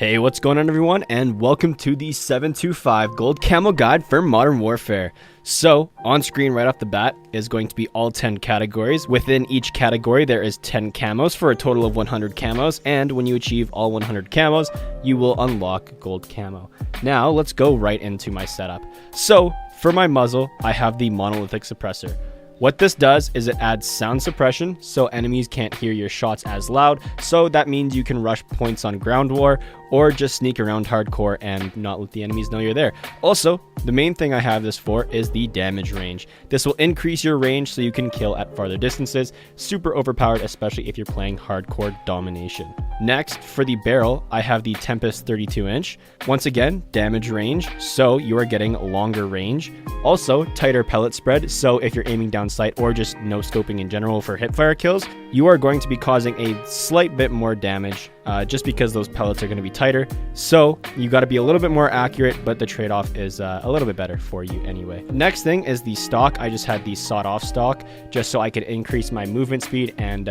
Hey, what's going on everyone, and welcome to the 725 Gold Camo Guide for Modern Warfare. So, on screen right off the bat is going to be all 10 categories. Within each category there is 10 camos for a total of 100 camos, and when you achieve all 100 camos, you will unlock Gold Camo. Now, let's go right into my setup. So, for my muzzle, I have the monolithic suppressor. What this does is it adds sound suppression, so enemies can't hear your shots as loud, so that means you can rush points on ground war, or just sneak around hardcore and not let the enemies know you're there. Also, the main thing I have this for is the damage range. This will increase your range so you can kill at farther distances. Super overpowered, especially if you're playing hardcore domination. Next, for the barrel, I have the Tempest 32-inch. Once again, damage range, so you are getting longer range. Also, tighter pellet spread, so if you're aiming down sight or just no-scoping in general for hipfire kills, you are going to be causing a slight bit more damage just because those pellets are going to be tighter. So you got to be a little bit more accurate, but the trade-off is a little bit better for you anyway. Next thing is the stock. I just had the sawed-off stock just so I could increase my movement speed and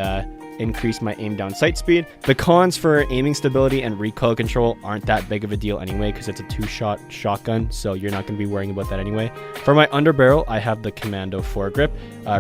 increase my aim down sight speed. The cons for aiming stability and recoil control aren't that big of a deal anyway because it's a 2-shot shotgun, so you're not going to be worrying about that anyway. For my underbarrel, I have the Commando foregrip,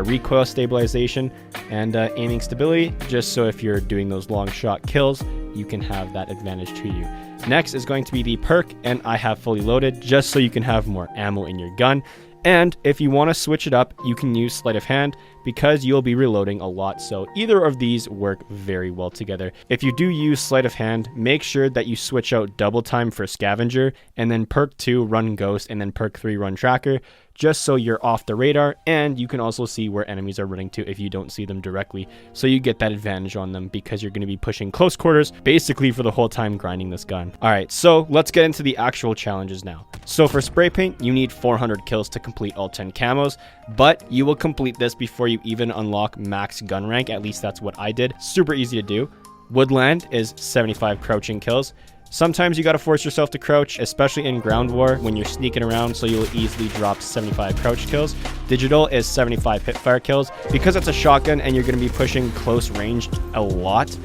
recoil stabilization, and aiming stability, just so if you're doing those long shot kills, you can have that advantage to you. Next is going to be the perk, and I have fully loaded just so you can have more ammo in your gun. And if you want to switch it up, you can use sleight of hand because you'll be reloading a lot. So either of these work very well together. If you do use sleight of hand, make sure that you switch out double time for scavenger and then perk 2 run ghost and then perk 3 run tracker, just so you're off the radar and you can also see where enemies are running to if you don't see them directly. So you get that advantage on them because you're going to be pushing close quarters basically for the whole time grinding this gun. Alright, so let's get into the actual challenges now. So for spray paint, you need 400 kills to complete all 10 camos, but you will complete this before you even unlock max gun rank. At least that's what I did. Super easy to do. Woodland is 75 crouching kills. Sometimes you gotta force yourself to crouch, especially in ground war when you're sneaking around, so you'll easily drop 75 crouch kills. Digital is 75 hipfire kills. Because it's a shotgun and you're gonna be pushing close range a lot,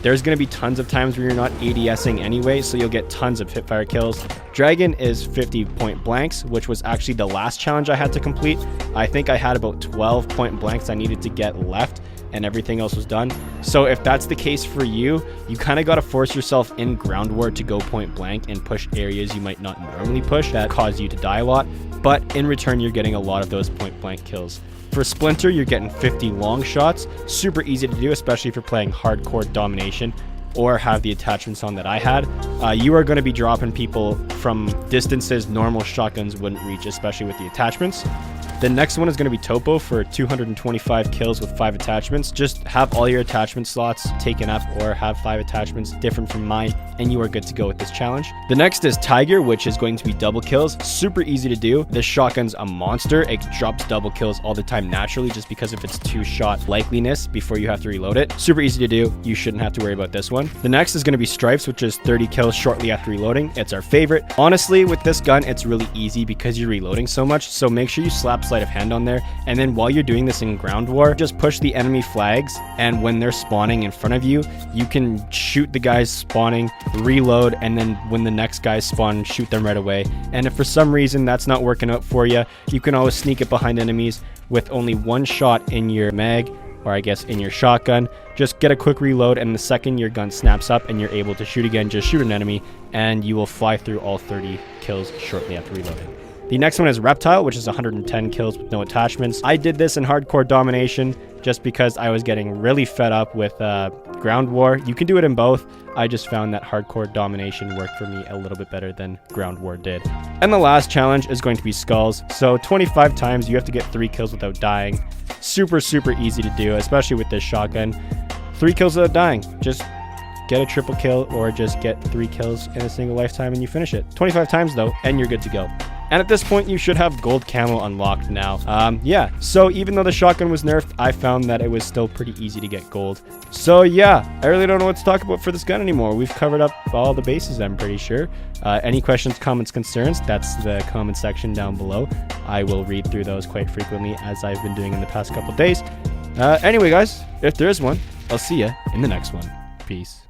there's gonna be tons of times where you're not ADSing anyway, so you'll get tons of hipfire kills. Dragon is 50 point blanks, which was actually the last challenge I had to complete. I think I had about 12 point blanks I needed to get left, and everything else was done. So if that's the case for you, you kind of got to force yourself in ground war to go point blank and push areas you might not normally push that cause you to die a lot, but in return you're getting a lot of those point blank kills. For Splinter, you're getting 50 long shots. Super easy to do, especially if you're playing hardcore domination or have the attachments on that I had. You are going to be dropping people from distances normal shotguns wouldn't reach, especially with the attachments. The next one is going to be Topo for 225 kills with 5 attachments. Just have all your attachment slots taken up or have 5 attachments different from mine and you are good to go with this challenge. The next is Tiger, which is going to be double kills. Super easy to do. This shotgun's a monster. It drops double kills all the time naturally just because of its 2-shot likeliness before you have to reload it. Super easy to do. You shouldn't have to worry about this one. The next is going to be Stripes, which is 30 kills shortly after reloading. It's our favorite. Honestly, with this gun, it's really easy because you're reloading so much, so make sure you slap sleight of hand on there, and then while you're doing this in ground war, just push the enemy flags, and when they're spawning in front of you, you can shoot the guys spawning, reload, and then when the next guys spawn, shoot them right away. And if for some reason that's not working out for you, you can always sneak it behind enemies with only 1 shot in your mag, or I guess in your shotgun. Just get a quick reload, and the second your gun snaps up and you're able to shoot again, just shoot an enemy and you will fly through all 30 kills shortly after reloading. The next one is Reptile, which is 110 kills with no attachments. I did this in hardcore domination just because I was getting really fed up with ground war. You can do it in both. I just found that hardcore domination worked for me a little bit better than ground war did. And the last challenge is going to be Skulls. So 25 times you have to get 3 kills without dying. Super easy to do, especially with this shotgun. 3 kills without dying. Just get a triple kill or just get 3 kills in a single lifetime and you finish it. 25 times though, and you're good to go. And at this point, you should have gold camo unlocked now. Yeah, so even though the shotgun was nerfed, I found that it was still pretty easy to get gold. So yeah, I really don't know what to talk about for this gun anymore. We've covered up all the bases, I'm pretty sure. Any questions, comments, concerns, that's the comment section down below. I will read through those quite frequently as I've been doing in the past couple days. Anyway, guys, if there is one, I'll see ya in the next one. Peace.